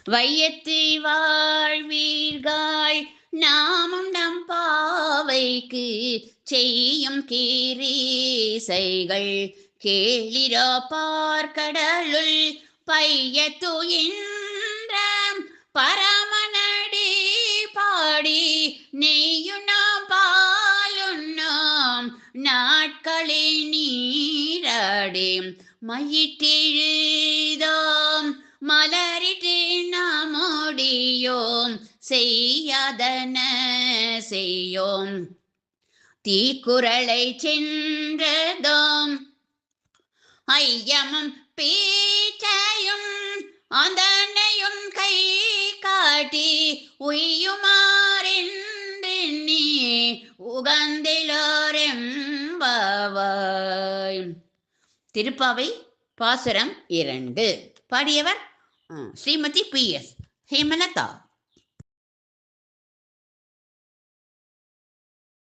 வையத்து வாழ்வீர்கள் நாமும் நம் பாவைக்கு செய்யும் கீரீசைகள் கேளிரோ பார்க்கடலுள் பையத்துயின்ற பரமனடி பாடி நெய்யுண்ணாம் பாலுண்ணாம் நாட்களே நீராடி மயிற்றெழுதோம் மலரிட்டு நாமோடியோம் செய்யாதன செய்யோம் தீக்குறளை சென்றதோம் ஐயமும் பீச்சையும் அந்தனையும் கை காட்டி உய்யுமாறென்றெண்ணி உகந்திலோரெம்பாவாய். திருப்பாவை பாசுரம் 2. பாடியவர் ஸ்ரீமதி PS ஹேமலதா.